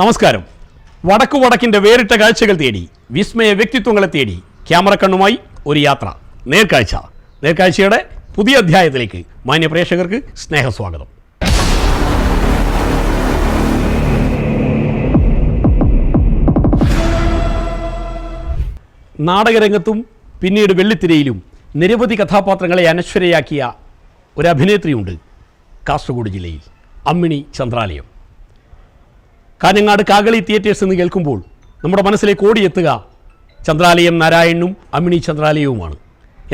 നമസ്കാരം. വടക്കിൻ്റെ വേറിട്ട കാഴ്ചകൾ തേടി, വിസ്മയ വ്യക്തിത്വങ്ങളെ തേടി ക്യാമറ കണ്ണുമായി ഒരു യാത്ര. നേർക്കാഴ്ചയുടെ പുതിയ അധ്യായത്തിലേക്ക് മാന്യ പ്രേക്ഷകർക്ക് സ്നേഹസ്വാഗതം. നാടകരംഗത്തും പിന്നീട് വെള്ളിത്തിരയിലും നിരവധി കഥാപാത്രങ്ങളെ അനശ്വരയാക്കിയ ഒരു അഭിനേത്രിയുണ്ട് കാസർഗോഡ് ജില്ലയിൽ, അമ്മിണി ചന്ദ്രാലയം. കാഞ്ഞങ്ങാട് കാകളി തിയേറ്റേഴ്സ് എന്ന് കേൾക്കുമ്പോൾ നമ്മുടെ മനസ്സിലേക്ക് ഓടിയെത്തുക ചന്ദ്രാലയം നാരായണനും അമ്മിണി ചന്ദ്രാലയവുമാണ്.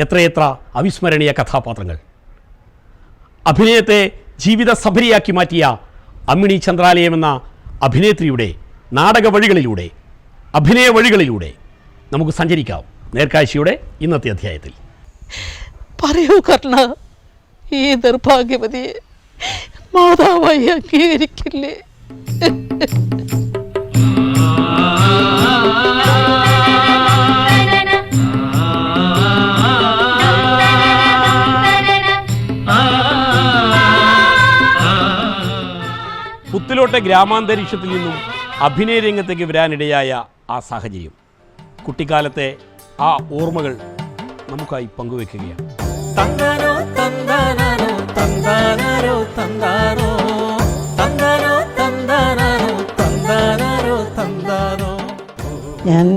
എത്രയെത്ര അവിസ്മരണീയ കഥാപാത്രങ്ങൾ! അഭിനയത്തെ ജീവിത സഫരിയാക്കി മാറ്റിയ അമ്മിണി ചന്ദ്രാലയം എന്ന അഭിനേത്രിയുടെ നാടക വഴികളിലൂടെ, അഭിനയ വഴികളിലൂടെ നമുക്ക് സഞ്ചരിക്കാം നേർക്കാഴ്ചയുടെ ഇന്നത്തെ അധ്യായത്തിൽ. പറയൂ കർണ, ഈ നിർഭാഗ്യവതിയെ മാതാവായി അംഗീകരിക്കില്ലേ? പുത്തിലോട്ടെ ഗ്രാമാന്തരീക്ഷത്തിൽ നിന്നും അഭിനയ രംഗത്തേക്ക് വരാനിടയായ ആ സാഹചര്യം, കുട്ടിക്കാലത്തെ ആ ഓർമ്മകൾ നമുക്കായി പങ്കുവെക്കുകയാണ്. ഞാൻ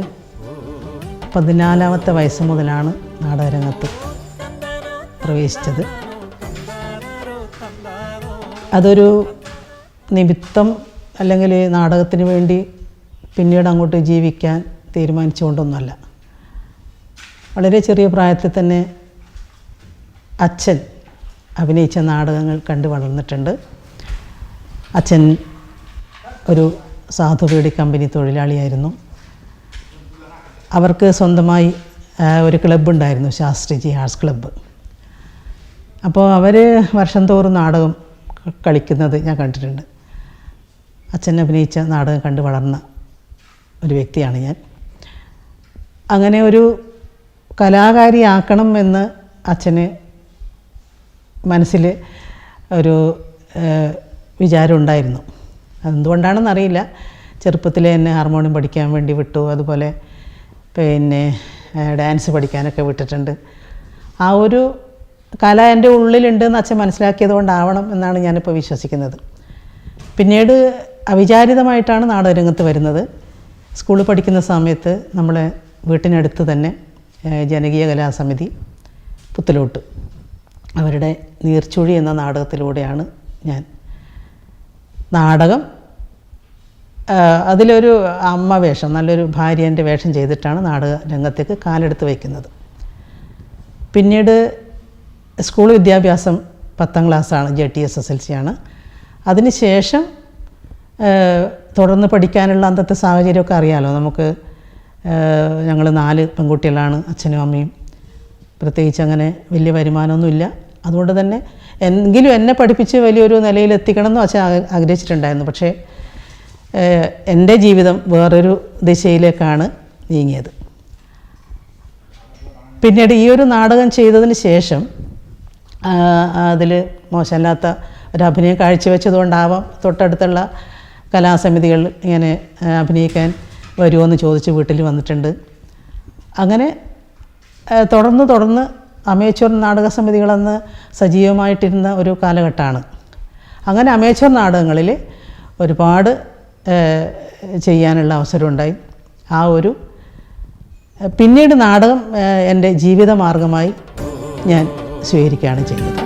14-ാമത്തെ വയസ്സ് മുതലാണ് നാടകരംഗത്ത് പ്രവേശിച്ചത്. അതൊരു നിമിത്തം അല്ലെങ്കിൽ നാടകത്തിന് വേണ്ടി പിന്നീട് അങ്ങോട്ട് ജീവിക്കാൻ തീരുമാനിച്ചുകൊണ്ടൊന്നുമല്ല. വളരെ ചെറിയ പ്രായത്തിൽ തന്നെ അച്ഛൻ അഭിനയിച്ച നാടകങ്ങൾ കണ്ട് വളർന്നിട്ടുണ്ട്. അച്ഛൻ ഒരു സാധുപീടി കമ്പനി തൊഴിലാളിയായിരുന്നു. അവർക്ക് സ്വന്തമായി ഒരു ക്ലബ്ബുണ്ടായിരുന്നു, ശാസ്ത്രിജി ആർട്സ് ക്ലബ്ബ്. അപ്പോൾ അവർ വർഷം തോറും നാടകം കളിക്കുന്നത് ഞാൻ കണ്ടിട്ടുണ്ട്. അച്ഛൻ അഭിനയിച്ച നാടകം കണ്ട് വളർന്ന ഒരു വ്യക്തിയാണ് ഞാൻ. അങ്ങനെ ഒരു കലാകാരിയാക്കണം എന്ന് അച്ഛന് മനസ്സിൽ ഒരു വിചാരം ഉണ്ടായിരുന്നു. അതെന്തുകൊണ്ടാണെന്നറിയില്ല. ചെറുപ്പത്തിലെ എന്നെ ഹാർമോണിയം പഠിക്കാൻ വേണ്ടി വിട്ടു, അതുപോലെ പിന്നെ ഡാൻസ് പഠിക്കാനൊക്കെ വിട്ടിട്ടുണ്ട്. ആ ഒരു കല എൻ്റെ ഉള്ളിലുണ്ടെന്ന് അച്ഛൻ മനസ്സിലാക്കിയത് കൊണ്ടാവണം എന്നാണ് ഞാനിപ്പോൾ വിശ്വസിക്കുന്നത്. പിന്നീട് അവിചാരിതമായിട്ടാണ് നാടകരംഗത്ത് വരുന്നത്. സ്കൂളിൽ പഠിക്കുന്ന സമയത്ത് നമ്മളെ വീട്ടിനടുത്ത് തന്നെ ജനകീയ കലാസമിതി പുത്തലോട്ട്, അവരുടെ നീർച്ചുഴി എന്ന നാടകത്തിലൂടെയാണ് ഞാൻ നാടകം, അതിലൊരു അമ്മ വേഷം, നല്ലൊരു ഭാര്യേൻ്റെ വേഷം ചെയ്തിട്ടാണ് നാടക രംഗത്തേക്ക് കാലെടുത്ത് വയ്ക്കുന്നത്. പിന്നീട് സ്കൂൾ വിദ്യാഭ്യാസം 10ാം ക്ലാസ്സാണ്, JTSSLC ആണ്. അതിനുശേഷം തുടർന്ന് പഠിക്കാനുള്ള അന്നത്തെ സാഹചര്യമൊക്കെ അറിയാമല്ലോ നമുക്ക്. ഞങ്ങൾ 4 പെൺകുട്ടികളാണ്, അച്ഛനും അമ്മയും. പ്രത്യേകിച്ച് അങ്ങനെ വലിയ വരുമാനമൊന്നുമില്ല. അതുകൊണ്ട് തന്നെ എങ്കിലും എന്നെ പഠിപ്പിച്ച് വലിയൊരു നിലയിലെത്തിക്കണമെന്നും അച്ഛൻ ആഗ്രഹിച്ചിട്ടുണ്ടായിരുന്നു. പക്ഷേ എൻ്റെ ജീവിതം വേറൊരു ദിശയിലേക്കാണ് നീങ്ങിയത്. പിന്നീട് ഈ ഒരു നാടകം ചെയ്തതിന് ശേഷം അതിൽ മോശമല്ലാത്ത ഒരു അഭിനയം കാഴ്ചവെച്ചതുകൊണ്ടാവാം തൊട്ടടുത്തുള്ള കലാസമിതികൾ ഇങ്ങനെ അഭിനയിക്കാൻ വരുമോ എന്ന് ചോദിച്ച് വീട്ടിൽ വന്നിട്ടുണ്ട്. അങ്ങനെ തുടർന്ന് അമേച്വർ നാടക സമിതികളെന്ന് സജീവമായിട്ടിരുന്ന ഒരു കാലഘട്ടമാണ്. അങ്ങനെ അമേച്വർ നാടകങ്ങളിൽ ഒരുപാട് ചെയ്യാനുള്ള അവസരമുണ്ടായി. ആ ഒരു പിന്നീട് നാടകം എൻ്റെ ജീവിതമാർഗമായി ഞാൻ സ്വീകരിക്കുകയാണ് ചെയ്തത്.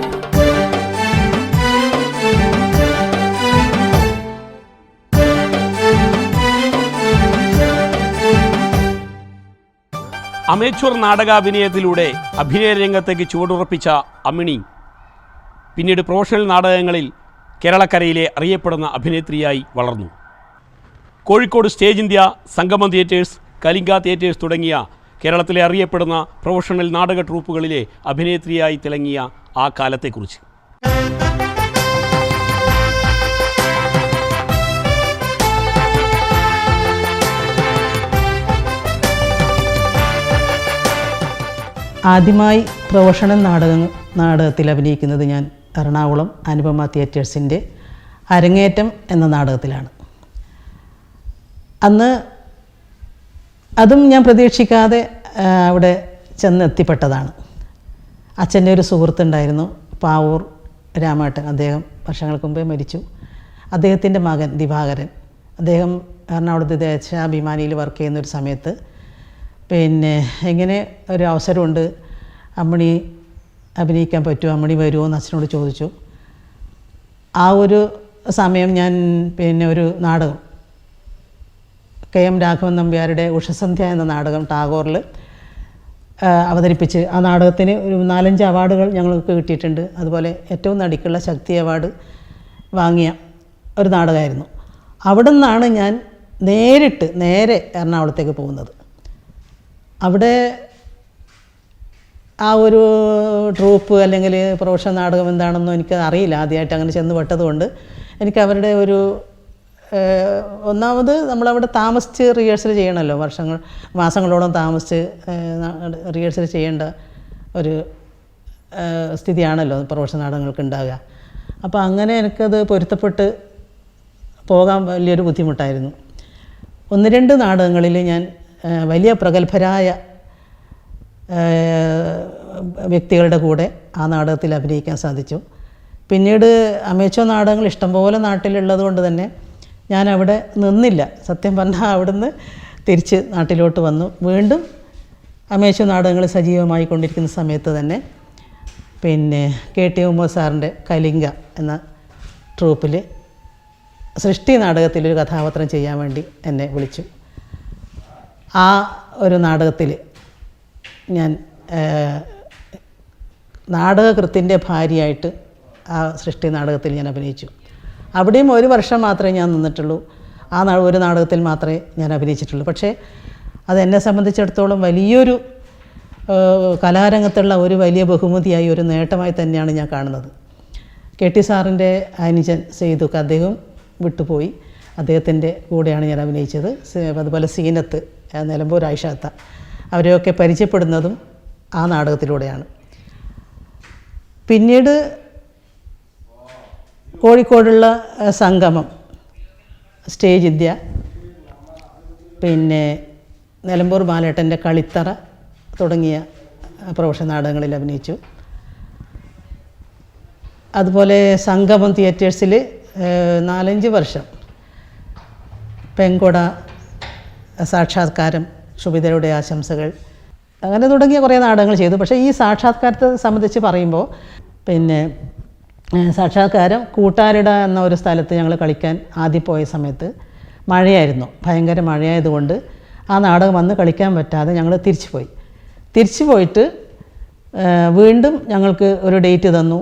അമേച്വർ നാടകാഭിനയത്തിലൂടെ അഭിനയ രംഗത്തേക്ക് ചുവടുറപ്പിച്ച അമ്മിണി പിന്നീട് പ്രൊഫഷണൽ നാടകങ്ങളിൽ കേരളക്കരയിലെ അറിയപ്പെടുന്ന അഭിനേത്രിയായി വളർന്നു. കോഴിക്കോട് സ്റ്റേജ് ഇന്ത്യ, സംഗമം തിയേറ്റേഴ്സ്, കലിംഗ തിയേറ്റേഴ്സ് തുടങ്ങിയ കേരളത്തിലെ അറിയപ്പെടുന്ന പ്രൊഫഷണൽ നാടക ട്രൂപ്പുകളിലെ അഭിനേത്രിയായി തിളങ്ങിയ ആ കാലത്തെക്കുറിച്ച്. ആദ്യമായി പ്രൊഫഷണൽ നാടകത്തിൽ അഭിനയിക്കുന്നത് ഞാൻ എറണാകുളം അനുപമ തിയേറ്റേഴ്സിൻ്റെ അരങ്ങേറ്റം എന്ന നാടകത്തിലാണ്. അന്ന് അതും ഞാൻ പ്രതീക്ഷിക്കാതെ അവിടെ ചെന്ന് എത്തിപ്പെട്ടതാണ്. അച്ഛൻ്റെ ഒരു സുഹൃത്തുണ്ടായിരുന്നു, പാവൂർ രാമേട്ടൻ. അദ്ദേഹം വർഷങ്ങൾക്ക് മുമ്പേ മരിച്ചു. അദ്ദേഹത്തിൻ്റെ മകൻ ദിവാകരൻ, അദ്ദേഹം എറണാകുളത്ത് ദേശാഭിമാനിയിൽ വർക്ക് ചെയ്യുന്നൊരു സമയത്ത് പിന്നെ ഇങ്ങനെ ഒരു അവസരമുണ്ട്, അമ്മണി അഭിനയിക്കാൻ പറ്റുമോ, അമ്മണി വരുമോ എന്ന് അച്ഛനോട് ചോദിച്ചു. ആ ഒരു സമയം ഞാൻ പിന്നെ ഒരു നാടകം KM രാഘവൻ നമ്പ്യാരുടെ ഉഷസന്ധ്യ എന്ന നാടകം ടാഗോറിൽ അവതരിപ്പിച്ച് ആ നാടകത്തിന് ഒരു 4-5 അവാർഡുകൾ ഞങ്ങൾക്ക് കിട്ടിയിട്ടുണ്ട്. അതുപോലെ ഏറ്റവും നടിക്കുള്ള ശക്തി അവാർഡ് വാങ്ങിയ ഒരു നാടകമായിരുന്നു. അവിടെ നിന്നാണ് ഞാൻ നേരെ എറണാകുളത്തേക്ക് പോകുന്നത്. അവിടെ ആ ഒരു ട്രൂപ്പ് അല്ലെങ്കിൽ പ്രൊഫഷണൽ നാടകം എന്താണെന്നോ എനിക്ക് അറിയില്ല. ആദ്യമായിട്ട് അങ്ങനെ ചെന്ന് പെട്ടതുകൊണ്ട് എനിക്ക് അവരുടെ ഒരു ഒന്നാമത് നമ്മളവിടെ താമസിച്ച് റിഹേഴ്സൽ ചെയ്യണമല്ലോ, മാസങ്ങളോളം താമസിച്ച് റിഹേഴ്സൽ ചെയ്യേണ്ട ഒരു സ്ഥിതിയാണല്ലോ പ്രൊഫഷണൽ നാടകങ്ങൾക്ക് ഉണ്ടാകുക. അപ്പോൾ അങ്ങനെ എനിക്കത് പൊരുത്തപ്പെട്ട് പോകാൻ വലിയൊരു ബുദ്ധിമുട്ടായിരുന്നു. 1-2 നാടകങ്ങളിൽ ഞാൻ വലിയ പ്രഗത്ഭരായ വ്യക്തികളുടെ കൂടെ ആ നാടകത്തിൽ അഭിനയിക്കാൻ സാധിച്ചു. പിന്നീട് അമേച്വർ നാടകങ്ങൾ ഇഷ്ടംപോലെ നാട്ടിലുള്ളത് കൊണ്ട് തന്നെ ഞാൻ അവിടെ നിന്നില്ല. സത്യം പറഞ്ഞാൽ അവിടുന്ന് തിരിച്ച് നാട്ടിലോട്ട് വന്നു. വീണ്ടും അമേച്വർ നാടകങ്ങൾ സജീവമായി കൊണ്ടിരിക്കുന്ന സമയത്ത് തന്നെ പിന്നെ KT ഉമ്മർ സാറിൻ്റെ കലിംഗ എന്ന ട്രൂപ്പിൽ സൃഷ്ടി നാടകത്തിലൊരു കഥാപാത്രം ചെയ്യാൻ വേണ്ടി എന്നെ വിളിച്ചു. ആ ഒരു നാടകത്തിൽ ഞാൻ നാടകകൃത്തിൻ്റെ ഭാര്യയായിട്ട് ആ സൃഷ്ടി നാടകത്തിൽ ഞാൻ അഭിനയിച്ചു. അവിടെയും 1 വർഷം മാത്രമേ ഞാൻ നിന്നിട്ടുള്ളൂ. ആ ഒരു നാടകത്തിൽ മാത്രമേ ഞാൻ അഭിനയിച്ചിട്ടുള്ളൂ. പക്ഷേ അതെന്നെ സംബന്ധിച്ചിടത്തോളം വലിയൊരു കലാരംഗത്തുള്ള ഒരു വലിയ ബഹുമതിയായി, ഒരു നേട്ടമായി തന്നെയാണ് ഞാൻ കാണുന്നത്. KT സാറിൻ്റെ അനുജൻ സെയ്തുക്ക് അദ്ദേഹം വിട്ടുപോയി. അദ്ദേഹത്തിൻ്റെ കൂടെയാണ് ഞാൻ അഭിനയിച്ചത്. അതുപോലെ സീനത്ത്, നിലമ്പൂർ ആയിഷാത്ത, അവരെയൊക്കെ പരിചയപ്പെടുന്നതും ആ നാടകത്തിലൂടെയാണ്. പിന്നീട് കോഴിക്കോടുള്ള സംഗമം, സ്റ്റേജ് വിദ്യ, പിന്നെ നിലമ്പൂർ ബാലേട്ടൻ്റെ കളിത്തറ തുടങ്ങിയ പ്രൊഫഷണൽ നാടകങ്ങളിൽ അഭിനയിച്ചു. അതുപോലെ സംഗമം തിയേറ്റേഴ്സിൽ 4-5 വർഷം പെങ്കൊട, സാക്ഷാത്കാരം, ശുഭിതരുടെ ആശംസകൾ, അങ്ങനെ തുടങ്ങിയ കുറേ നാടകങ്ങൾ ചെയ്തു. പക്ഷേ ഈ സാക്ഷാത്കാരത്തെ സംബന്ധിച്ച് പറയുമ്പോൾ പിന്നെ സാക്ഷാത്കാരം കൂട്ടാരിട എന്ന ഒരു സ്ഥലത്ത് ഞങ്ങൾ കളിക്കാൻ ആദ്യം പോയ സമയത്ത് മഴയായിരുന്നു, ഭയങ്കര മഴയായതുകൊണ്ട് ആ നാടകം വന്ന് കളിക്കാൻ പറ്റാതെ ഞങ്ങൾ തിരിച്ചു പോയിട്ട് വീണ്ടും ഞങ്ങൾക്ക് ഒരു ഡേറ്റ് തന്നു.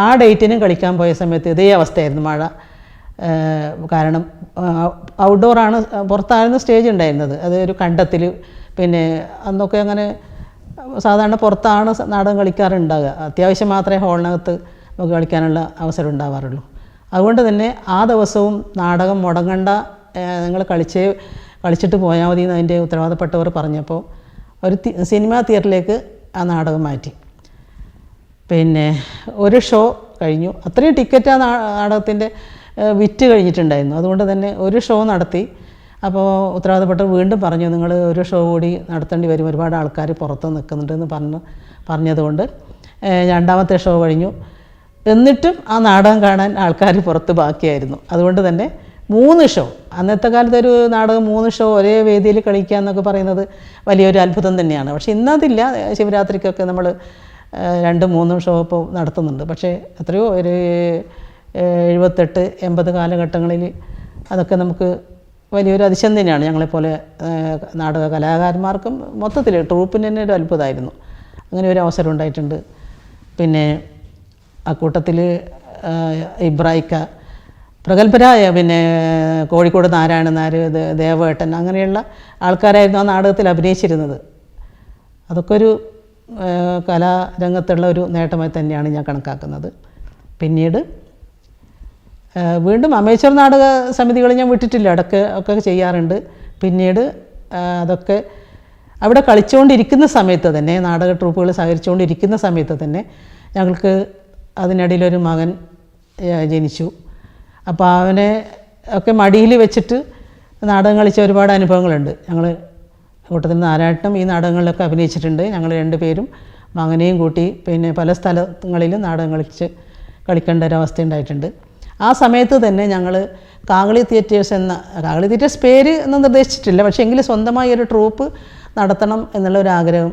ആ ഡേറ്റിനും കളിക്കാൻ പോയ സമയത്ത് ഇതേ അവസ്ഥയായിരുന്നു, മഴ. കാരണം ഔട്ട്ഡോറാണ്, പുറത്തായിരുന്നു സ്റ്റേജ് ഉണ്ടായിരുന്നത്. അത് ഒരു കണ്ടത്തിൽ, പിന്നെ അന്നൊക്കെ അങ്ങനെ സാധാരണ പുറത്താണ് നാടകം കളിക്കാറുണ്ടാകുക. അത്യാവശ്യം മാത്രമേ ഹാളിനകത്ത് നമുക്ക് കളിക്കാനുള്ള അവസരം ഉണ്ടാവാറുള്ളൂ. അതുകൊണ്ട് തന്നെ ആ ദിവസവും നാടകം മുടങ്ങണ്ട, നിങ്ങൾ കളിച്ചിട്ട് പോയാൽ മതി എന്ന് അതിൻ്റെ ഉത്തരവാദപ്പെട്ടവർ പറഞ്ഞപ്പോൾ ഒരു സിനിമാ തിയേറ്ററിലേക്ക് ആ നാടകം മാറ്റി. പിന്നെ ഒരു ഷോ കഴിഞ്ഞു, അത്രയും ടിക്കറ്റ് ആ നാടകത്തിൻ്റെ വിറ്റ് കഴിഞ്ഞിട്ടുണ്ടായിരുന്നു. അതുകൊണ്ട് തന്നെ ഒരു ഷോ നടത്തി. അപ്പോൾ ഉത്തരവാദപ്പെട്ടവർ വീണ്ടും പറഞ്ഞു, നിങ്ങൾ ഒരു ഷോ കൂടി നടത്തേണ്ടി വരും, ഒരുപാട് ആൾക്കാർ പുറത്ത് നിൽക്കുന്നുണ്ടെന്ന് പറഞ്ഞതുകൊണ്ട് 2ാമത്തെ ഷോ കഴിഞ്ഞു. എന്നിട്ടും ആ നാടകം കാണാൻ ആൾക്കാർ പുറത്ത് ബാക്കിയായിരുന്നു. അതുകൊണ്ട് തന്നെ 3 ഷോ, അന്നത്തെ കാലത്ത് ഒരു നാടകം 3 ഷോ ഒരേ വേദിയിൽ കളിക്കുക എന്നൊക്കെ പറയുന്നത് വലിയൊരു അത്ഭുതം തന്നെയാണ്. പക്ഷേ ഇന്നതില്ല. ശിവരാത്രിക്കൊക്കെ നമ്മൾ 2-3 ഷോ ഇപ്പോൾ നടത്തുന്നുണ്ട്. പക്ഷേ എത്രയോ ഒരു 78-80 കാലഘട്ടങ്ങളിൽ അതൊക്കെ നമുക്ക് വലിയൊരു അതിശയം തന്നെയാണ്. ഞങ്ങളെപ്പോലെ നാടക കലാകാരന്മാർക്കും മൊത്തത്തിൽ ട്രൂപ്പിന് തന്നെ ഒരു അത്ഭുതമായിരുന്നു. അങ്ങനെ ഒരു അവസരം ഉണ്ടായിട്ടുണ്ട്. പിന്നെ ആ കൂട്ടത്തിൽ ഇബ്രായിക്ക, പ്രഗത്ഭരായ പിന്നെ കോഴിക്കോട് നാരായണൻ നായർ, ദേവേട്ടൻ, അങ്ങനെയുള്ള ആൾക്കാരായിരുന്നു ആ നാടകത്തിൽ അഭിനയിച്ചിരുന്നത്. അതൊക്കെ ഒരു കലാരംഗത്തുള്ള ഒരു നേട്ടമായി തന്നെയാണ് ഞാൻ കണക്കാക്കുന്നത്. പിന്നീട് വീണ്ടും അമേച്വർ നാടക സമിതികൾ ഞാൻ വിട്ടിട്ടില്ല, ഒക്കെ ചെയ്യാറുണ്ട്. പിന്നീട് അതൊക്കെ അവിടെ കളിച്ചുകൊണ്ടിരിക്കുന്ന സമയത്ത് തന്നെ, നാടക ട്രൂപ്പുകൾ സഹകരിച്ചുകൊണ്ടിരിക്കുന്ന സമയത്ത് തന്നെ ഞങ്ങൾക്ക് അതിനിടയിലൊരു മകൻ ജനിച്ചു. അപ്പോൾ അവനെ ഒക്കെ മടിയിൽ വെച്ചിട്ട് നാടകം കളിച്ച ഒരുപാട് അനുഭവങ്ങളുണ്ട്. ഞങ്ങൾ കൂട്ടത്തിൽ നാരായണനും ഈ നാടകങ്ങളിലൊക്കെ അഭിനയിച്ചിട്ടുണ്ട്. ഞങ്ങൾ രണ്ടുപേരും മകനെയും കൂട്ടി പിന്നെ പല സ്ഥലങ്ങളിലും നാടകം കളിക്കേണ്ട ഒരവസ്ഥ ഉണ്ടായിട്ടുണ്ട്. ആ സമയത്ത് തന്നെ ഞങ്ങൾ കാകളി തിയേറ്റേഴ്സ് കാകളി തിയേറ്റേഴ്സ് പേര് ഒന്നും നിർദ്ദേശിച്ചിട്ടില്ല, പക്ഷേ എങ്കിലും സ്വന്തമായി ഒരു ട്രൂപ്പ് നടത്തണം എന്നുള്ളൊരാഗ്രഹം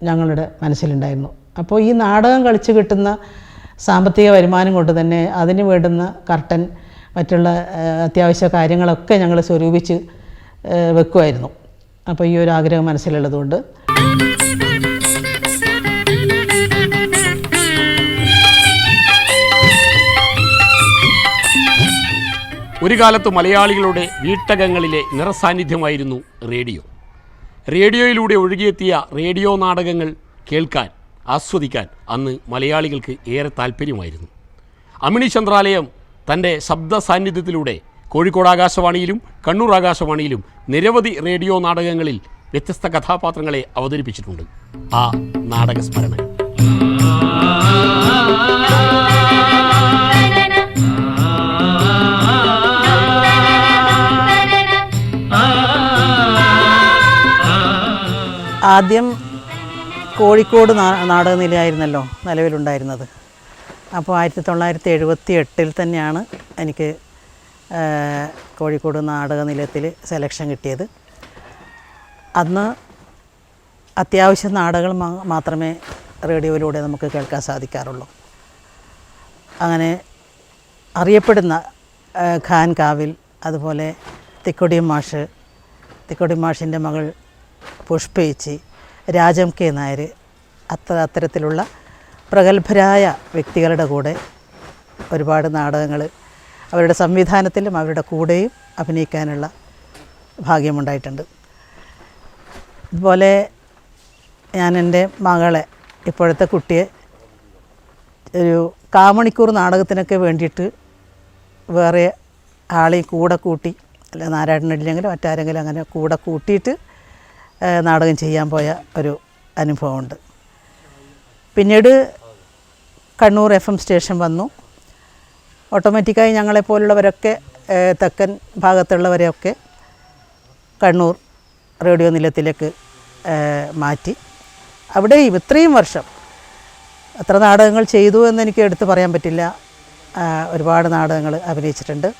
ഞങ്ങളുടെ മനസ്സിലുണ്ടായിരുന്നു. അപ്പോൾ ഈ നാടകം കളിച്ച് കിട്ടുന്ന സാമ്പത്തിക വരുമാനം കൊണ്ട് തന്നെ അതിന് വേണ്ടുന്ന കർട്ടൻ മറ്റുള്ള അത്യാവശ്യ കാര്യങ്ങളൊക്കെ ഞങ്ങൾ സ്വരൂപിച്ച് വെക്കുമായിരുന്നു. അപ്പോൾ ഈ ഒരു ആഗ്രഹം മനസ്സിലുള്ളതുകൊണ്ട് ഒരു കാലത്ത് മലയാളികളുടെ വീട്ടകങ്ങളിലെ നിറസാന്നിധ്യമായിരുന്നു റേഡിയോ. റേഡിയോയിലൂടെ ഒഴുകിയെത്തിയ റേഡിയോ നാടകങ്ങൾ കേൾക്കാൻ, ആസ്വദിക്കാൻ അന്ന് മലയാളികൾക്ക് ഏറെ താല്പര്യമായിരുന്നു. അമ്മിണി ചന്ദ്രാലയം തൻ്റെ ശബ്ദ സാന്നിധ്യത്തിലൂടെ കോഴിക്കോട് ആകാശവാണിയിലും കണ്ണൂർ ആകാശവാണിയിലും നിരവധി റേഡിയോ നാടകങ്ങളിൽ വ്യത്യസ്ത കഥാപാത്രങ്ങളെ അവതരിപ്പിച്ചിട്ടുണ്ട്. ആ നാടകസ്മരണ ആദ്യം കോഴിക്കോട് നാടകനിലയായിരുന്നല്ലോ നിലവിലുണ്ടായിരുന്നത്. അപ്പോൾ 1978 തന്നെയാണ് എനിക്ക് കോഴിക്കോട് നാടകനിലയത്തിൽ സെലക്ഷൻ കിട്ടിയത്. അന്ന് അത്യാവശ്യം നാടകങ്ങൾ മാത്രമേ റേഡിയോയിലൂടെ നമുക്ക് കേൾക്കാൻ സാധിക്കാറുള്ളൂ. അങ്ങനെ അറിയപ്പെടുന്ന ഖാൻ കാവിൽ, അതുപോലെ തിക്കൊടി മാഷിൻ്റെ മകൾ പുഷ്പേച്ചി, രാജം കെ നായർ, അത്തരത്തിലുള്ള പ്രഗത്ഭരായ വ്യക്തികളുടെ കൂടെ ഒരുപാട് നാടകങ്ങൾ അവരുടെ സംവിധാനത്തിലും അവരുടെ കൂടെയും അഭിനയിക്കാനുള്ള ഭാഗ്യമുണ്ടായിട്ടുണ്ട്. അതുപോലെ ഞാൻ എൻ്റെ മകളെ, ഇപ്പോഴത്തെ കുട്ടിയെ, ഒരു കാമണിക്കൂർ നാടകത്തിനൊക്കെ വേണ്ടിയിട്ട് വേറെ ആളെയും കൂടെ കൂട്ടി, അല്ല നാരായണനില്ലെങ്കിലും മറ്റാരെങ്കിലും അങ്ങനെ കൂടെ കൂട്ടിയിട്ട് നാടകം ചെയ്യാൻ പോയ ഒരു അനുഭവമുണ്ട്. പിന്നീട് കണ്ണൂർ FM സ്റ്റേഷൻ വന്നു. ഓട്ടോമാറ്റിക്കായി ഞങ്ങളെപ്പോലുള്ളവരൊക്കെ തെക്കൻ ഭാഗത്തുള്ളവരെയൊക്കെ കണ്ണൂർ റേഡിയോ നിലയത്തിലേക്ക് മാറ്റി. അവിടെ ഇത്രയും വർഷം എത്ര നാടകങ്ങൾ ചെയ്തു എന്നെനിക്ക് എടുത്ത് പറയാൻ പറ്റില്ല. ഒരുപാട് നാടകങ്ങൾ അഭിനയിച്ചിട്ടുണ്ട്.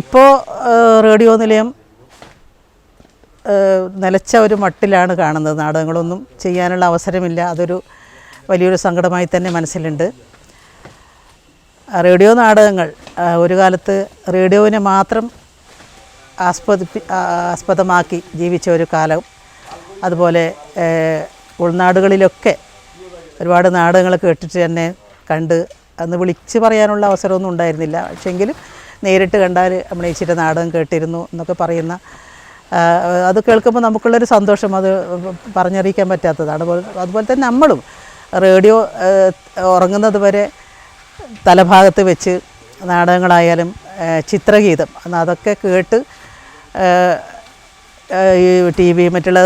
ഇപ്പോൾ റേഡിയോ നിലയം നിലച്ച ഒരു മട്ടിലാണ് കാണുന്നത്. നാടകങ്ങളൊന്നും ചെയ്യാനുള്ള അവസരമില്ല. അതൊരു വലിയൊരു സങ്കടമായി തന്നെ മനസ്സിലുണ്ട്. റേഡിയോ നാടകങ്ങൾ ഒരു കാലത്ത് റേഡിയോവിനെ മാത്രം ആസ്പദമാക്കി ജീവിച്ച ഒരു കാലം. അതുപോലെ ഉൾനാടുകളിലൊക്കെ ഒരുപാട് നാടകങ്ങൾ കേട്ടിട്ട് തന്നെ കണ്ട് അന്ന് വിളിച്ച് പറയാനുള്ള അവസരമൊന്നും ഉണ്ടായിരുന്നില്ല. പക്ഷേങ്കിലും നേരിട്ട് കണ്ടാൽ അഭിനയിച്ചിട്ട് നാടകം കേട്ടിരുന്നു എന്നൊക്കെ പറയുന്ന, അത് കേൾക്കുമ്പോൾ നമുക്കുള്ളൊരു സന്തോഷം അത് പറഞ്ഞറിയിക്കാൻ പറ്റാത്തതാണ്. അതുപോലെ തന്നെ നമ്മളും റേഡിയോ ഉറങ്ങുന്നത് വരെ തലഭാഗത്ത് വെച്ച് നാടകങ്ങളായാലും ചിത്രഗീതം അതൊക്കെ കേട്ട് ഈ TV മറ്റുള്ള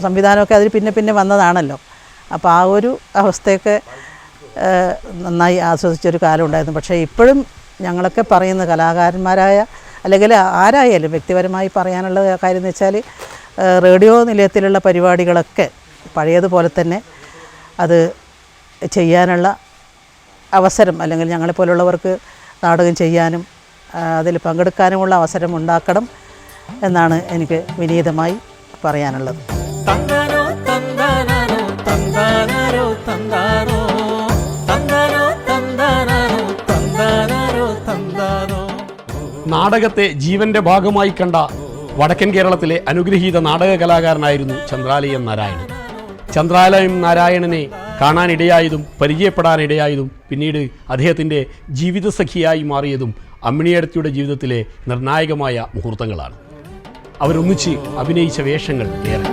സംവിധാനമൊക്കെ അതിൽ പിന്നെ വന്നതാണല്ലോ. അപ്പോൾ ആ ഒരു അവസ്ഥയൊക്കെ നന്നായി ആസ്വദിച്ചൊരു കാലം ഉണ്ടായിരുന്നു. പക്ഷേ ഇപ്പോഴും ഞങ്ങളൊക്കെ പറയുന്ന കലാകാരന്മാരായ അല്ലെങ്കിൽ ആരായാലും വ്യക്തിപരമായി പറയാനുള്ള കാര്യം എന്ന് വെച്ചാൽ റേഡിയോ നിലയത്തിലുള്ള പരിപാടികളൊക്കെ പഴയതുപോലെ തന്നെ അത് ചെയ്യാനുള്ള അവസരം, അല്ലെങ്കിൽ ഞങ്ങളെപ്പോലുള്ളവർക്ക് നാടകം ചെയ്യാനും അതിൽ പങ്കെടുക്കാനുമുള്ള അവസരം ഉണ്ടാക്കണം എന്നാണ് എനിക്ക് വിനീതമായി പറയാനുള്ളത്. നാടകത്തെ ജീവന്റെ ഭാഗമായി കണ്ട വടക്കൻ കേരളത്തിലെ അനുഗ്രഹീത നാടക കലാകാരനായിരുന്നു ചന്ദ്രാലയം നാരായണൻ. ചന്ദ്രാലയം നാരായണനെ കാണാനിടയായതും പരിചയപ്പെടാനിടയായതും പിന്നീട് അദ്ദേഹത്തിൻ്റെ ജീവിതസഖിയായി മാറിയതും അമ്മിണിയേടത്തിയുടെ ജീവിതത്തിലെ നിർണായകമായ മുഹൂർത്തങ്ങളാണ്. അവരൊന്നിച്ച് അഭിനയിച്ച വേഷങ്ങൾ ഏറെ.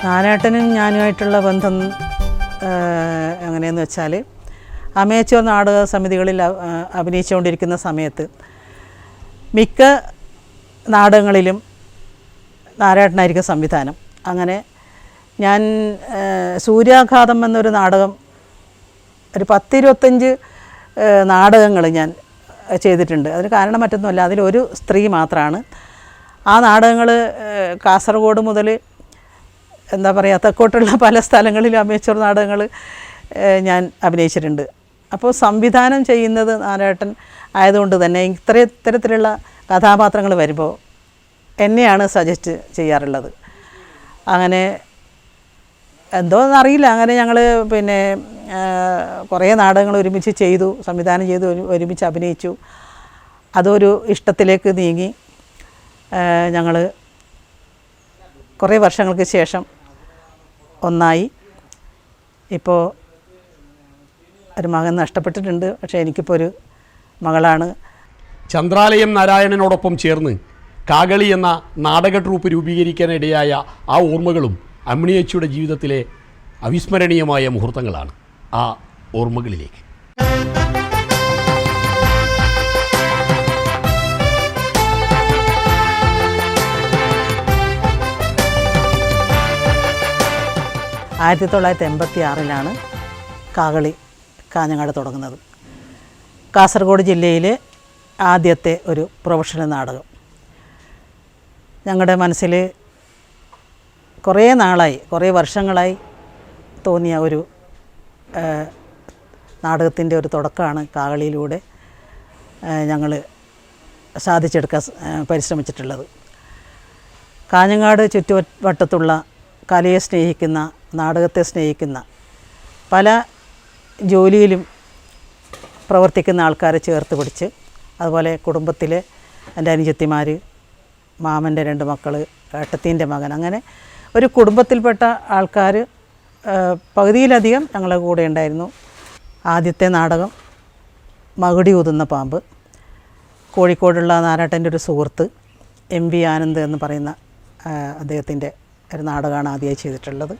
നാരായണനും ഞാനുമായിട്ടുള്ള ബന്ധം എങ്ങനെയെന്ന് വെച്ചാൽ, അമേച്വർ നാടക സമിതികളിൽ അഭിനയിച്ചുകൊണ്ടിരിക്കുന്ന സമയത്ത് മിക്ക നാടകങ്ങളിലും നാരായണനായിരിക്കും സംവിധാനം. അങ്ങനെ ഞാൻ സൂര്യാഘാതം എന്നൊരു നാടകം ഒരു 10-25 നാടകങ്ങൾ ഞാൻ ചെയ്തിട്ടുണ്ട്. അതിന് കാരണം മറ്റൊന്നുമല്ല, അതിലൊരു സ്ത്രീ മാത്രമാണ്. ആ നാടകങ്ങൾ കാസർഗോഡ് മുതൽ എന്താ പറയുക തെക്കോട്ടുള്ള പല സ്ഥലങ്ങളിലും അമേച്ചർ നാടകങ്ങൾ ഞാൻ അഭിനയിച്ചിട്ടുണ്ട്. അപ്പോൾ സംവിധാനം ചെയ്യുന്നത് നാരായണൻ ആയതുകൊണ്ട് തന്നെ ഇത്തരത്തിലുള്ള കഥാപാത്രങ്ങൾ വരുമ്പോൾ എന്നെയാണ് സജസ്റ്റ് ചെയ്യാറുള്ളത്. അങ്ങനെ എന്തോന്നറിയില്ല, അങ്ങനെ ഞങ്ങൾ പിന്നെ കുറേ നാടകങ്ങൾ ഒരുമിച്ച് ചെയ്തു, സംവിധാനം ചെയ്തു, ഒരുമിച്ച് അഭിനയിച്ചു. അതൊരു ഇഷ്ടത്തിലേക്ക് നീങ്ങി ഞങ്ങൾ കുറേ വർഷങ്ങൾക്ക് ശേഷം ഒന്നായി. ഇപ്പോൾ ഒരു മകൻ നഷ്ടപ്പെട്ടിട്ടുണ്ട്, പക്ഷേ എനിക്കിപ്പോൾ ഒരു മകളാണ്. ചന്ദ്രാലയം നാരായണനോടൊപ്പം ചേർന്ന് കാകളി എന്ന നാടക ട്രൂപ്പ് രൂപീകരിക്കാനിടയായ ആ ഓർമ്മകളും അമ്മിണിയച്ചിയുടെ ജീവിതത്തിലെ അവിസ്മരണീയമായ മുഹൂർത്തങ്ങളാണ്. ആ ഓർമ്മകളിലേക്ക്. ആയിരത്തി 1986 കാകളി കാഞ്ഞങ്ങാട് തുടങ്ങുന്നത്. കാസർഗോഡ് ജില്ലയിലെ ആദ്യത്തെ ഒരു പ്രൊഫഷണൽ നാടകം. ഞങ്ങളുടെ മനസ്സിൽ കുറേ നാളായി, കുറേ വർഷങ്ങളായി തോന്നിയ ഒരു നാടകത്തിൻ്റെ ഒരു തുടക്കമാണ് കാകളിയിലൂടെ ഞങ്ങൾ സാധിച്ചെടുക്കാൻ പരിശ്രമിച്ചിട്ടുള്ളത്. കാഞ്ഞങ്ങാട് ചുറ്റുവട്ടത്തുള്ള കലയെ സ്നേഹിക്കുന്ന, നാടകത്തെ സ്നേഹിക്കുന്ന, പല ജോലിയിലും പ്രവർത്തിക്കുന്ന ആൾക്കാരെ ചേർത്ത് പിടിച്ച്, അതുപോലെ കുടുംബത്തിലെ എൻ്റെ അനുജത്തിമാർ, മാമൻ്റെ 2 മക്കൾ, ഏട്ടത്തീൻ്റെ മകൻ, അങ്ങനെ ഒരു കുടുംബത്തിൽപ്പെട്ട ആൾക്കാർ പകുതിയിലധികം ഞങ്ങളുടെ കൂടെ ഉണ്ടായിരുന്നു. ആദ്യത്തെ നാടകം മകുടി ഊതുന്ന പാമ്പ്. കോഴിക്കോടുള്ള നാരായണൻ്റെ ഒരു സുഹൃത്ത് MV ആനന്ദ് എന്ന് പറയുന്ന അദ്ദേഹത്തിൻ്റെ ഒരു നാടകമാണ് ആദ്യമായി ചെയ്തിട്ടുള്ളത്.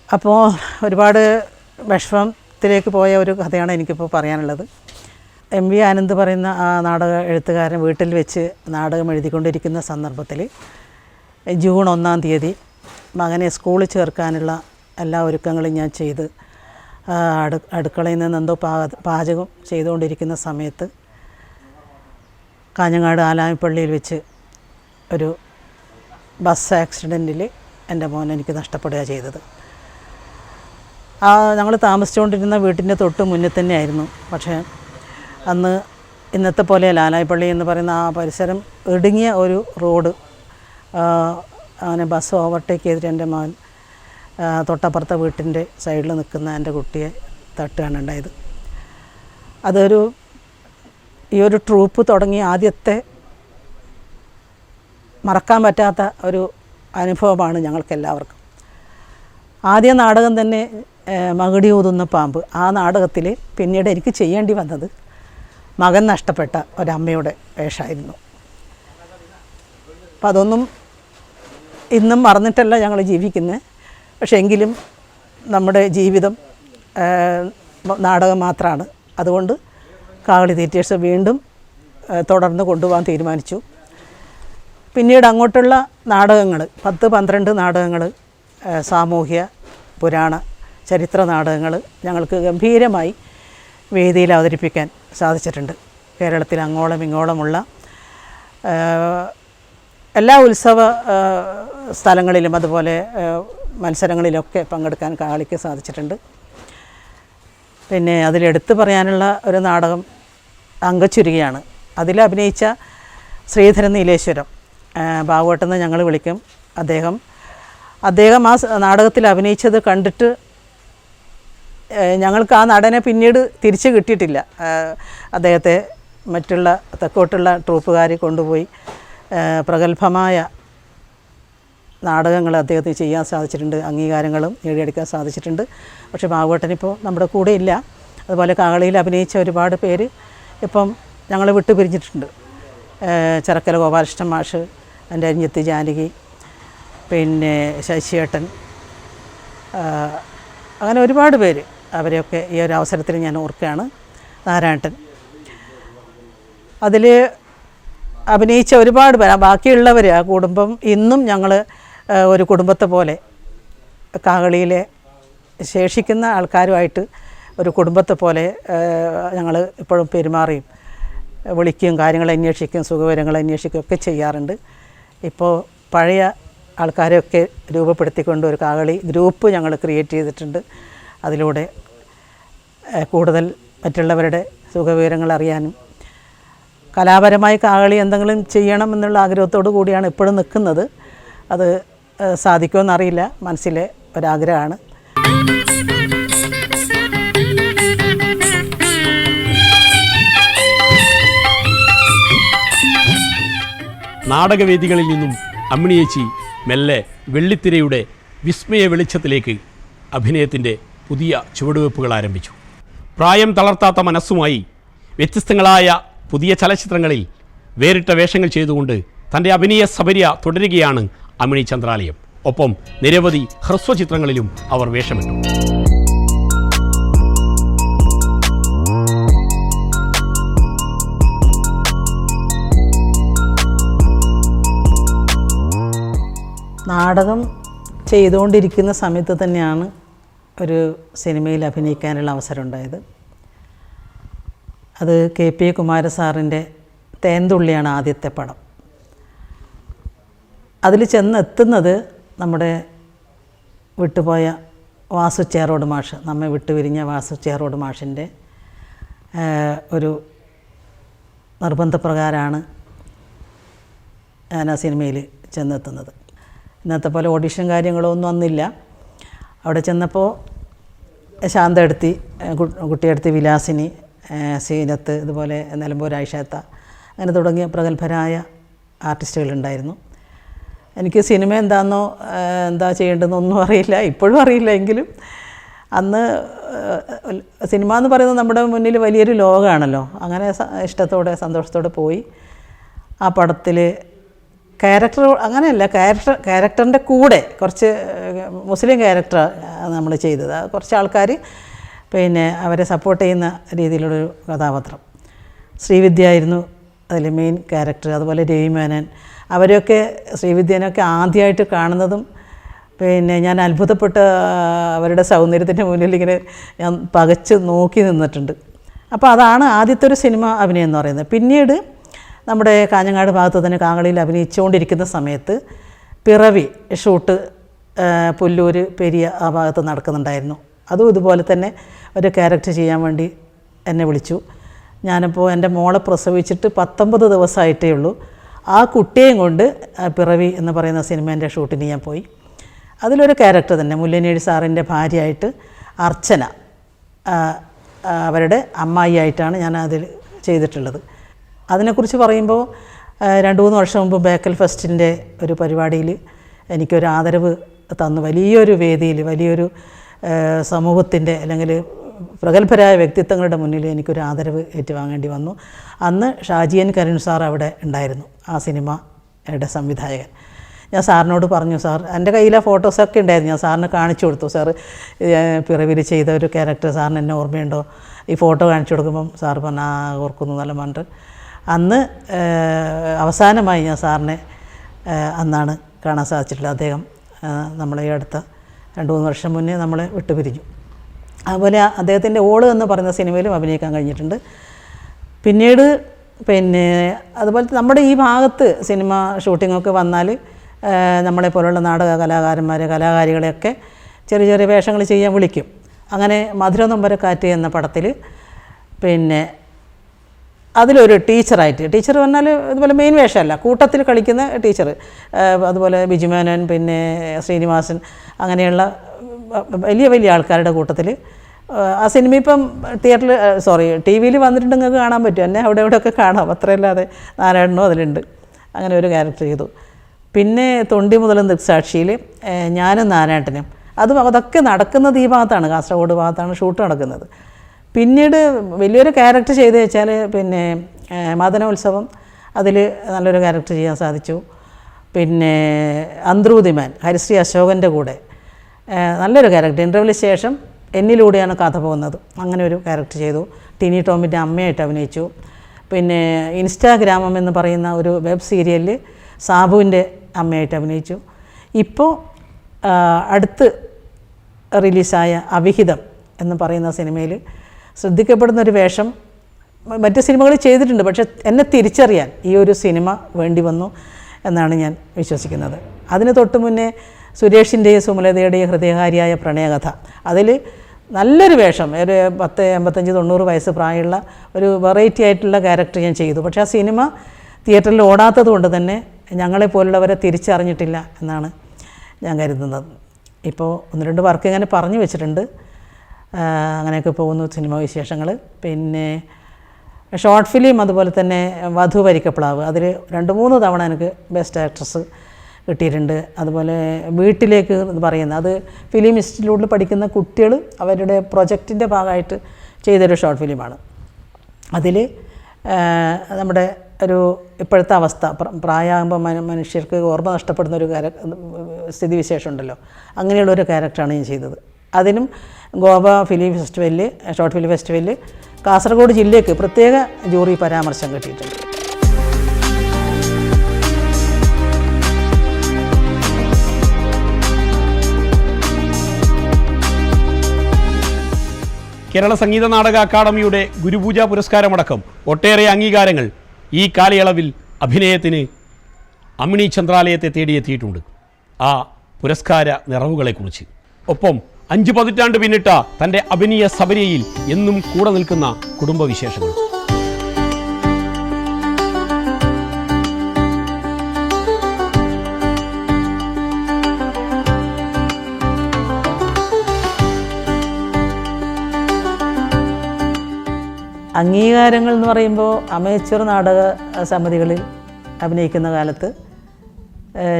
അപ്പോൾ ഒരുപാട് വിഷമത്തിലേക്ക് പോയ ഒരു കഥയാണ് എനിക്കിപ്പോൾ പറയാനുള്ളത്. MV ആനന്ദ് പറയുന്ന ആ നാടക എഴുത്തുകാരൻ വീട്ടിൽ വെച്ച് നാടകം എഴുതിക്കൊണ്ടിരിക്കുന്ന സന്ദർഭത്തിൽ ജൂൺ 1-ാം തീയതി മകനെ സ്കൂളിൽ ചേർക്കാനുള്ള എല്ലാ ഒരുക്കങ്ങളും ഞാൻ ചെയ്ത് അടുക്കളയിൽ നിന്ന് എന്തോ പാചകം ചെയ്തുകൊണ്ടിരിക്കുന്ന സമയത്ത് കാഞ്ഞങ്ങാട് ആലാമിപ്പള്ളിയിൽ വെച്ച് ഒരു ബസ് ആക്സിഡൻറ്റിൽ എൻ്റെ മോൻ എനിക്ക് നഷ്ടപ്പെടുക ചെയ്തത്. ഞങ്ങൾ താമസിച്ചുകൊണ്ടിരുന്ന വീട്ടിൻ്റെ തൊട്ട് മുന്നിൽ തന്നെയായിരുന്നു. പക്ഷേ അന്ന് ഇന്നത്തെ പോലെ ലാലായിപ്പള്ളി എന്ന് പറയുന്ന ആ പരിസരം ഇടുങ്ങിയ ഒരു റോഡ്. അങ്ങനെ ബസ് ഓവർടേക്ക് ചെയ്തിട്ട് എൻ്റെ മകൻ തൊട്ടപ്പുറത്തെ വീട്ടിൻ്റെ സൈഡിൽ നിൽക്കുന്ന എൻ്റെ കുട്ടിയെ തട്ടുകയാണ് ഉണ്ടായത്. ഈ ഒരു ട്രൂപ്പ് തുടങ്ങി ആദ്യത്തെ മറക്കാൻ പറ്റാത്ത ഒരു അനുഭവമാണ് ഞങ്ങൾക്കെല്ലാവർക്കും. ആദ്യ നാടകം തന്നെ മകുടി ഊതുന്ന പാമ്പ്. ആ നാടകത്തിൽ പിന്നീട് എനിക്ക് ചെയ്യേണ്ടി വന്നത് മകൻ നഷ്ടപ്പെട്ട ഒരമ്മയുടെ വേഷമായിരുന്നു. അപ്പം അതൊന്നും ഇന്നും മറന്നിട്ടല്ല ഞങ്ങൾ ജീവിക്കുന്നത്. പക്ഷേ എങ്കിലും നമ്മുടെ ജീവിതം നാടകം മാത്രമാണ്. അതുകൊണ്ട് കാകളി തിയേറ്റേഴ്സ് വീണ്ടും തുടർന്ന് കൊണ്ടുപോകാൻ തീരുമാനിച്ചു. പിന്നീട് അങ്ങോട്ടുള്ള നാടകങ്ങൾ 10-12 നാടകങ്ങൾ, സാമൂഹ്യ, പുരാണ, ചരിത്ര നാടകങ്ങൾ ഞങ്ങൾക്ക് ഗംഭീരമായി വേദിയിൽ അവതരിപ്പിക്കാൻ സാധിച്ചിട്ടുണ്ട്. കേരളത്തിൽ അങ്ങോളം ഇങ്ങോളമുള്ള എല്ലാ ഉത്സവ സ്ഥലങ്ങളിലും അതുപോലെ മത്സരങ്ങളിലൊക്കെ പങ്കെടുക്കാൻ കാളിക്ക് സാധിച്ചിട്ടുണ്ട്. പിന്നെ അതിലെടുത്ത് പറയാനുള്ള ഒരു നാടകം അങ്കച്ചുരുകിയാണ്. അതിൽ അഭിനയിച്ച ശ്രീധരൻ നീലേശ്വരം, ബാബുവേട്ടെന്ന് ഞങ്ങൾ വിളിക്കും. അദ്ദേഹം ആ നാടകത്തിൽ അഭിനയിച്ചത് കണ്ടിട്ട് ഞങ്ങൾക്ക് ആ നടനെ പിന്നീട് തിരിച്ച് കിട്ടിയിട്ടില്ല. അദ്ദേഹത്തെ മറ്റുള്ള തെക്കോട്ടുള്ള ട്രൂപ്പുകാർ കൊണ്ടുപോയി പ്രഗത്ഭമായ നാടകങ്ങൾ അദ്ദേഹത്തിന് ചെയ്യാൻ സാധിച്ചിട്ടുണ്ട്, അംഗീകാരങ്ങളും നേടിയെടുക്കാൻ സാധിച്ചിട്ടുണ്ട്. പക്ഷേ ബാബുവേട്ടനിപ്പോൾ നമ്മുടെ കൂടെ ഇല്ല. അതുപോലെ കാകളിയിൽ അഭിനയിച്ച ഒരുപാട് പേര് ഇപ്പം ഞങ്ങൾ വിട്ടു പിരിഞ്ഞിട്ടുണ്ട്. ചെറക്കല ഗോപാലകൃഷ്ണൻ മാഷ്, എൻ്റെ അനിയത്തി ജാനകി, പിന്നെ ശശിയേട്ടൻ, അങ്ങനെ ഒരുപാട് പേര്. അവരെയൊക്കെ ഈ ഒരു അവസരത്തിൽ ഞാൻ ഓർക്കുകയാണ്. നാരായണൻ അതിൽ അഭിനയിച്ച ഒരുപാട് പേര്, ബാക്കിയുള്ളവർ, ആ കുടുംബം ഇന്നും ഞങ്ങൾ ഒരു കുടുംബത്തെ പോലെ കാകളിയിലെ ശേഷിക്കുന്ന ആൾക്കാരുമായിട്ട് ഒരു കുടുംബത്തെ പോലെ ഞങ്ങൾ എപ്പോഴും പെരുമാറിയും വിളിക്കുകയും കാര്യങ്ങൾ അന്വേഷിക്കുകയും സുഖവിവരങ്ങൾ അന്വേഷിക്കുകയും ഒക്കെ ചെയ്യാറുണ്ട്. ഇപ്പോൾ പഴയ ആൾക്കാരെയൊക്കെ രൂപപ്പെടുത്തിക്കൊണ്ട് ഒരു കാകളി ഗ്രൂപ്പ് ഞങ്ങൾ ക്രിയേറ്റ് ചെയ്തിട്ടുണ്ട്. അതിലൂടെ കൂടുതൽ മറ്റുള്ളവരുടെ സുഖവിവരങ്ങൾ അറിയാനും കലാപരമായി കാകളി എന്തെങ്കിലും ചെയ്യണം എന്നുള്ള ആഗ്രഹത്തോടു കൂടിയാണ് ഇപ്പോഴും നിൽക്കുന്നത്. അത് സാധിക്കുമെന്നറിയില്ല, മനസ്സിലെ ഒരാഗ്രഹമാണ്. നാടകവേദികളിൽ നിന്നും അമ്മിണിയേച്ചി മെല്ലെ വെള്ളിത്തിരയുടെ വിസ്മയ വെളിച്ചത്തിലേക്ക് അഭിനയത്തിൻ്റെ പുതിയ ചുവടുവെപ്പുകൾ ആരംഭിച്ചു. പ്രായം തളർത്താത്ത മനസ്സുമായി വ്യത്യസ്തങ്ങളായ പുതിയ ചലച്ചിത്രങ്ങളിൽ വേറിട്ട വേഷങ്ങൾ ചെയ്തുകൊണ്ട് തൻ്റെ അഭിനയ സപര്യ തുടരുകയാണ് അമ്മിണി ചന്ദ്രാലയം. ഒപ്പം നിരവധി ഹ്രസ്വചിത്രങ്ങളിലും അവർ വേഷമിട്ടു. നാടകം ചെയ്തുകൊണ്ടിരിക്കുന്ന സമയത്ത് തന്നെയാണ് ഒരു സിനിമയിൽ അഭിനയിക്കാനുള്ള അവസരം ഉണ്ടായത്. അത് KP കുമാരസാറിൻ്റെ തേൻതുള്ളിയാണ് ആദ്യത്തെ പടം. അതിൽ ചെന്നെത്തുന്നത് നമ്മുടെ വിട്ടുപോയ വാസു ചേറോട് മാഷ്, നമ്മെ വിട്ടുപിരിഞ്ഞ വാസു ചേറോട് മാഷിൻ്റെ ഒരു നിർബന്ധപ്രകാരമാണ് ഞാൻ ആ സിനിമയിൽ ചെന്നെത്തുന്നത്. ഇന്നത്തെ പോലെ ഓഡിഷൻ കാര്യങ്ങളോ ഒന്നും അന്നില്ല. അവിടെ ചെന്നപ്പോൾ ശാന്തയെടുത്തി, കുട്ടിയെടുത്തി, വിലാസിനി, സീനത്ത്, ഇതുപോലെ നിലമ്പൂർ ആയിഷാത്ത, അങ്ങനെ തുടങ്ങിയ പ്രഗത്ഭരായ ആർട്ടിസ്റ്റുകളുണ്ടായിരുന്നു. എനിക്ക് സിനിമ എന്താ ചെയ്യേണ്ടതെന്നൊന്നും അറിയില്ല, ഇപ്പോഴും അറിയില്ല. എങ്കിലും അന്ന് സിനിമ എന്ന് പറയുന്നത് നമ്മുടെ മുന്നിൽ വലിയൊരു ലോകമാണല്ലോ. അങ്ങനെ ഇഷ്ടത്തോടെ സന്തോഷത്തോടെ പോയി. ആ പടത്തിൽ ക്യാരക്ടർ അങ്ങനെയല്ല, ക്യാരക്ടറിൻ്റെ കൂടെ കുറച്ച് മുസ്ലിം ക്യാരക്ടർ നമ്മൾ ചെയ്തത്. കുറച്ച് ആൾക്കാർ പിന്നെ അവരെ സപ്പോർട്ട് ചെയ്യുന്ന രീതിയിലുള്ളൊരു കഥാപാത്രം. ശ്രീവിദ്യ ആയിരുന്നു അതിൽ മെയിൻ ക്യാരക്ടർ. അതുപോലെ രവി മേനൻ, അവരെയൊക്കെ ശ്രീവിദ്യനൊക്കെ ആദ്യമായിട്ട് കാണുന്നതും പിന്നെ ഞാൻ അത്ഭുതപ്പെട്ട അവരുടെ സൗന്ദര്യത്തിൻ്റെ മുന്നിൽ ഇങ്ങനെ ഞാൻ പകച്ച് നോക്കി നിന്നിട്ടുണ്ട്. അപ്പോൾ അതാണ് ആദ്യത്തെ ഒരു സിനിമ അഭിനയം എന്ന് പറയുന്നത്. പിന്നീട് നമ്മുടെ കാഞ്ഞങ്ങാട് ഭാഗത്ത് തന്നെ കാകളിയിൽ അഭിനയിച്ചുകൊണ്ടിരിക്കുന്ന സമയത്ത് പിറവി ഷൂട്ട് പുല്ലൂർ പെരിയ ആ ഭാഗത്ത് നടക്കുന്നുണ്ടായിരുന്നു. അതും ഇതുപോലെ തന്നെ ഒരു ക്യാരക്ടർ ചെയ്യാൻ വേണ്ടി എന്നെ വിളിച്ചു. ഞാനിപ്പോൾ എൻ്റെ മോളെ പ്രസവിച്ചിട്ട് 19 ദിവസമായിട്ടേ ഉള്ളൂ. ആ കുട്ടിയെയും കൊണ്ട് പിറവി എന്ന് പറയുന്ന സിനിമേൻ്റെ ഷൂട്ടിന് ഞാൻ പോയി. അതിലൊരു ക്യാരക്ടർ തന്നെ മുല്ലനേഴി സാറിൻ്റെ ഭാര്യയായിട്ട് അർച്ചന, അവരുടെ അമ്മായിയായിട്ടാണ് ഞാൻ അതിൽ ചെയ്തിട്ടുള്ളത്. അതിനെക്കുറിച്ച് പറയുമ്പോൾ 2-3 വർഷം മുമ്പ് ബേക്കൽ ഫെസ്റ്റിൻ്റെ ഒരു പരിപാടിയിൽ എനിക്കൊരു ആദരവ് തന്നു. വലിയൊരു വേദിയിൽ, വലിയൊരു സമൂഹത്തിൻ്റെ അല്ലെങ്കിൽ പ്രഗത്ഭരായ വ്യക്തിത്വങ്ങളുടെ മുന്നിൽ എനിക്കൊരു ആദരവ് ഏറ്റുവാങ്ങേണ്ടി വന്നു. അന്ന് ഷാജിയൻ കരുൺ സാർ അവിടെ ഉണ്ടായിരുന്നു, ആ സിനിമയുടെ സംവിധായകൻ. ഞാൻ സാറിനോട് പറഞ്ഞു, സാർ എൻ്റെ കയ്യിലെ ഫോട്ടോസൊക്കെ ഉണ്ടായിരുന്നു, ഞാൻ സാറിന് കാണിച്ചു കൊടുത്തു. സാർ പിറവിൽ ചെയ്ത ഒരു ക്യാരക്ടർ സാറിന് എന്നെ ഓർമ്മയുണ്ടോ? ഈ ഫോട്ടോ കാണിച്ചു കൊടുക്കുമ്പം സാർ പറഞ്ഞ ഓർക്കുന്നു നല്ല മണ്ട്. അന്ന് അവസാനമായി ഞാൻ സാറിനെ അന്നാണ് കാണാൻ സാധിച്ചിട്ടുള്ളത്. അദ്ദേഹം നമ്മളെ ഈ അടുത്ത 2-3 വർഷം മുന്നേ നമ്മളെ വിട്ടുപിരിഞ്ഞു. അതുപോലെ അദ്ദേഹത്തിൻ്റെ ഓള് എന്ന് പറയുന്ന സിനിമയിലും അഭിനയിക്കാൻ കഴിഞ്ഞിട്ടുണ്ട്. പിന്നീട് പിന്നെ അതുപോലെ നമ്മുടെ ഈ ഭാഗത്ത് സിനിമ ഷൂട്ടിങ്ങൊക്കെ വന്നാൽ നമ്മളെ പോലുള്ള നാടക കലാകാരന്മാരെ, കലാകാരികളെയൊക്കെ ചെറിയ ചെറിയ വേഷങ്ങൾ ചെയ്യാൻ വിളിക്കും. അങ്ങനെ മധുരം നൊമ്പരക്കാറ്റ് എന്ന പടത്തിൽ പിന്നെ അതിലൊരു ടീച്ചറായിട്ട്, ടീച്ചർ പറഞ്ഞാൽ ഇതുപോലെ മെയിൻ വേഷമല്ല, കൂട്ടത്തിൽ കളിക്കുന്ന ടീച്ചർ, അതുപോലെ ബിജുമേനൻ, പിന്നെ ശ്രീനിവാസൻ, അങ്ങനെയുള്ള വലിയ വലിയ ആൾക്കാരുടെ കൂട്ടത്തിൽ ആ സിനിമ ഇപ്പം ടി വിയിൽ വന്നിട്ടുണ്ട്, നിങ്ങൾക്ക് കാണാൻ പറ്റും. എന്നെ അവിടെ ഇവിടെയൊക്കെ കാണാം, അത്രയല്ലാതെ നാരായണനോ അതിലുണ്ട്. അങ്ങനെ ഒരു ക്യാരക്ടർ ചെയ്തു. പിന്നെ തൊണ്ടി മുതലും ദൃക്സാക്ഷിയിൽ ഞാനും നാരായണനും, അതൊക്കെ നടക്കുന്നത് ഈ ഭാഗത്താണ്, കാസർഗോഡ് ഭാഗത്താണ് ഷൂട്ട് നടക്കുന്നത്. പിന്നീട് വലിയൊരു ക്യാരക്ടർ ചെയ്ത് വെച്ചാൽ പിന്നെ മദനോത്സവം, അതിൽ നല്ലൊരു ക്യാരക്ടർ ചെയ്യാൻ സാധിച്ചു. പിന്നെ അന്ത്രൂതിമാൻ, ഹരിശ്രീ അശോകൻ്റെ കൂടെ നല്ലൊരു ക്യാരക്ടർ. ഇൻ്റർവ്യൂവിന് ശേഷം എന്നിലൂടെയാണ് കഥ പോകുന്നത്, അങ്ങനെ ഒരു ക്യാരക്ടർ ചെയ്തു. ടിനി ടോമിൻ്റെ അമ്മയായിട്ട് അഭിനയിച്ചു. പിന്നെ ഇൻസ്റ്റാഗ്രാമം എന്ന് പറയുന്ന ഒരു വെബ് സീരിയലിൽ സാബുവിൻ്റെ അമ്മയായിട്ട് അഭിനയിച്ചു. ഇപ്പോൾ അടുത്ത് റിലീസായ അവിഹിതം എന്ന് പറയുന്ന സിനിമയിൽ ശ്രദ്ധിക്കപ്പെടുന്നൊരു വേഷം മറ്റ് സിനിമകളിൽ ചെയ്തിട്ടുണ്ട്, പക്ഷെ എന്നെ തിരിച്ചറിയാൻ ഈ ഒരു സിനിമ വേണ്ടി വന്നു എന്നാണ് ഞാൻ വിശ്വസിക്കുന്നത്. അതിന് തൊട്ട് മുന്നേ സുരേഷിൻ്റെയും സുമലതയുടെയും ഹൃദയകാരിയായ പ്രണയകഥ, അതിൽ നല്ലൊരു വേഷം, ഒരു 85-90 വയസ്സ് പ്രായമുള്ള ഒരു വെറൈറ്റി ആയിട്ടുള്ള ക്യാരക്ടർ ഞാൻ ചെയ്തു. പക്ഷേ ആ സിനിമ തിയേറ്ററിൽ ഓടാത്തത് കൊണ്ട് തന്നെ ഞങ്ങളെപ്പോലുള്ളവരെ തിരിച്ചറിഞ്ഞിട്ടില്ല എന്നാണ് ഞാൻ കരുതുന്നത്. ഇപ്പോൾ 1-2 വർക്ക് ഇങ്ങനെ പറഞ്ഞു വെച്ചിട്ടുണ്ട്. അങ്ങനെയൊക്കെ പോകുന്നു സിനിമ വിശേഷങ്ങൾ. പിന്നെ ഷോർട്ട് ഫിലിം അതുപോലെ തന്നെ വധു വരിക്കപ്ലാവ്, അതിൽ 2-3 തവണ എനിക്ക് ബെസ്റ്റ് ആക്ട്രസ് കിട്ടിയിട്ടുണ്ട്. അതുപോലെ വീട്ടിലേക്ക് എന്ന് പറയുന്നത്, അത് ഫിലിം ഇൻസ്റ്റിറ്റ്യൂട്ടിൽ പഠിക്കുന്ന കുട്ടികൾ അവരുടെ പ്രൊജക്റ്റിൻ്റെ ഭാഗമായിട്ട് ചെയ്തൊരു ഷോർട്ട് ഫിലിമാണ്. അതിൽ നമ്മുടെ ഒരു ഇപ്പോഴത്തെ അവസ്ഥ, പ്രായമാകുമ്പോൾ മനുഷ്യർക്ക് ഓർമ്മ നഷ്ടപ്പെടുന്ന ഒരു സ്ഥിതിവിശേഷം ഉണ്ടല്ലോ, അങ്ങനെയുള്ളൊരു ക്യാരക്ടറാണ് ഞാൻ ചെയ്തത്. അതിനും ഗോവ ഫിലിം ഫെസ്റ്റിവലിൽ, ഷോർട്ട് ഫിലിം ഫെസ്റ്റിവലിൽ കാസർഗോഡ് ജില്ലയ്ക്ക് പ്രത്യേക ജൂറി പരാമർശം കിട്ടിയിട്ടുണ്ട്. കേരള സംഗീത നാടക അക്കാദമിയുടെ ഗുരുപൂജ പുരസ്കാരമടക്കം ഒട്ടേറെ അംഗീകാരങ്ങൾ ഈ കാലയളവിൽ അഭിനയത്തിന് അമ്മിണി ചന്ദ്രാലയത്തെ തേടിയെത്തിയിട്ടുണ്ട്. ആ പുരസ്കാര നിറവുകളെക്കുറിച്ച്, ഒപ്പം 5 പതിറ്റാണ്ട് പിന്നിട്ട തൻ്റെ അഭിനയ സബരിയിൽ എന്നും കൂടെ നിൽക്കുന്ന കുടുംബവിശേഷങ്ങൾ. അംഗീകാരങ്ങൾ എന്ന് പറയുമ്പോൾ അമേച്വർ നാടക സമിതികളിൽ അഭിനയിക്കുന്ന കാലത്ത്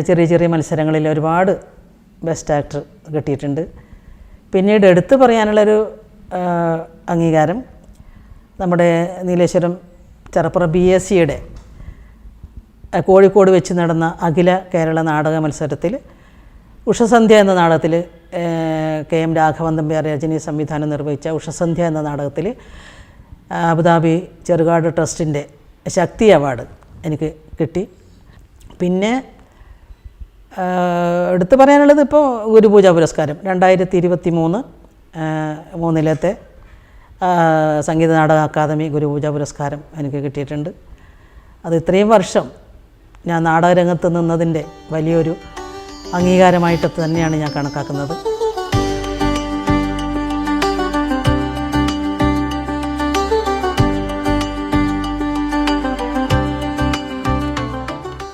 ചെറിയ ചെറിയ മത്സരങ്ങളിൽ ഒരുപാട് ബെസ്റ്റ് ആക്ടർ കിട്ടിയിട്ടുണ്ട്. പിന്നീട് എടുത്തു പറയാനുള്ളൊരു അംഗീകാരം നമ്മുടെ നീലേശ്വരം ചെറപ്പുറ BSCയുടെ കോഴിക്കോട് വെച്ച് നടന്ന അഖില കേരള നാടക മത്സരത്തിൽ ഉഷസന്ധ്യ എന്ന നാടകത്തിൽ KM രാഘവൻ തമ്പ്യാർ രചനീ സംവിധാനം നിർവഹിച്ച ഉഷസന്ധ്യ എന്ന നാടകത്തിൽ അബുദാബി ചെറുകാട് ട്രസ്റ്റിൻ്റെ ശക്തി അവാർഡ് എനിക്ക് കിട്ടി. പിന്നെ എടുത്തു പറയാനുള്ളത് ഇപ്പോൾ ഗുരുപൂജ പുരസ്കാരം 2023 സംഗീത നാടക അക്കാദമി ഗുരുപൂജ പുരസ്കാരം എനിക്ക് കിട്ടിയിട്ടുണ്ട്. അത് ഇത്രയും വർഷം ഞാൻ നാടകരംഗത്ത് നിന്നതിൻ്റെ വലിയൊരു അംഗീകാരമായിട്ട് തന്നെയാണ് ഞാൻ കണക്കാക്കുന്നത്.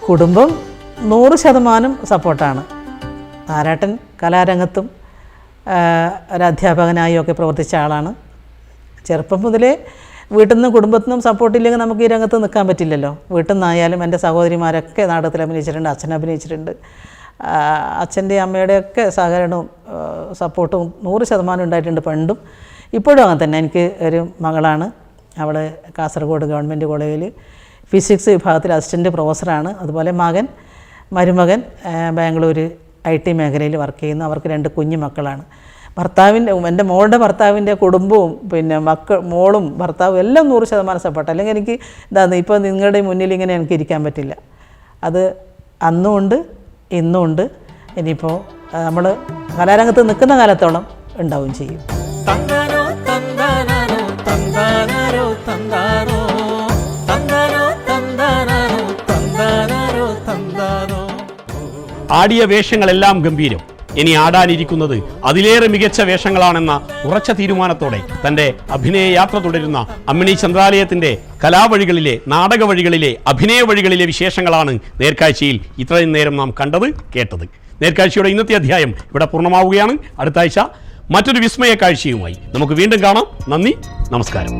കുടുംബം 100% സപ്പോർട്ടാണ്. ആരാട്ടൻ കലാരംഗത്തും ഒരധ്യാപകനായും ഒക്കെ പ്രവർത്തിച്ച ആളാണ്. ചെറുപ്പം മുതലേ വീട്ടിൽ നിന്നും കുടുംബത്തിൽ നിന്നും സപ്പോർട്ടില്ലെങ്കിൽ നമുക്ക് ഈ രംഗത്ത് നിൽക്കാൻ പറ്റില്ലല്ലോ. വീട്ടിൽ നിന്നായാലും എൻ്റെ സഹോദരിമാരൊക്കെ നാടകത്തിൽ അഭിനയിച്ചിട്ടുണ്ട്, അച്ഛൻ അഭിനയിച്ചിട്ടുണ്ട്. അച്ഛൻ്റെയും അമ്മയുടെയൊക്കെ സഹകരണവും സപ്പോർട്ടും 100% ഉണ്ടായിട്ടുണ്ട് പണ്ടും ഇപ്പോഴും. അങ്ങനെ തന്നെ എനിക്ക് ഒരു മകളാണ്. അവൾ കാസർഗോഡ് ഗവൺമെൻറ് കോളേജിൽ ഫിസിക്സ് വിഭാഗത്തിൽ അസിസ്റ്റൻറ്റ് പ്രൊഫസറാണ്. അതുപോലെ മരുമകൻ ബാംഗ്ലൂർ IT മേഖലയിൽ വർക്ക് ചെയ്യുന്നു. അവർക്ക് 2 കുഞ്ഞു മക്കളാണ്. എൻ്റെ മോളുടെ ഭർത്താവിൻ്റെ കുടുംബവും പിന്നെ മോളും ഭർത്താവും എല്ലാം 100% സപ്പോർട്ട്. അല്ലെങ്കിൽ എനിക്ക് ഇപ്പോൾ നിങ്ങളുടെ മുന്നിൽ ഇങ്ങനെ എനിക്ക് ഇരിക്കാൻ പറ്റില്ല. അത് അന്നും ഉണ്ട്, ഇന്നും ഉണ്ട്. ഇനിയിപ്പോൾ നമ്മൾ കലാരംഗത്ത് നിൽക്കുന്ന കാലത്തോളം ഉണ്ടാവുകയും ചെയ്യും. ആടിയ വേഷങ്ങളെല്ലാം ഗംഭീരം. ഇനി ആടാനിരിക്കുന്നത് അതിലേറെ മികച്ച വേഷങ്ങളാണെന്ന ഉറച്ച തീരുമാനത്തോടെ തൻ്റെ അഭിനയ യാത്ര തുടരുന്ന അമ്മിണി ചന്ദ്രാലയത്തിൻ്റെ കലാവഴികളിലെ, നാടക വഴികളിലെ, അഭിനയ വഴികളിലെ വിശേഷങ്ങളാണ് നേർക്കാഴ്ചയിൽ ഇത്രയും നേരം നാം കണ്ടത്, കേട്ടത്. നേർക്കാഴ്ചയുടെ ഇന്നത്തെ അധ്യായം ഇവിടെ പൂർണ്ണമാവുകയാണ്. അടുത്ത ആഴ്ച മറ്റൊരു വിസ്മയ കാഴ്ചയുമായി നമുക്ക് വീണ്ടും കാണാം. നന്ദി, നമസ്കാരം.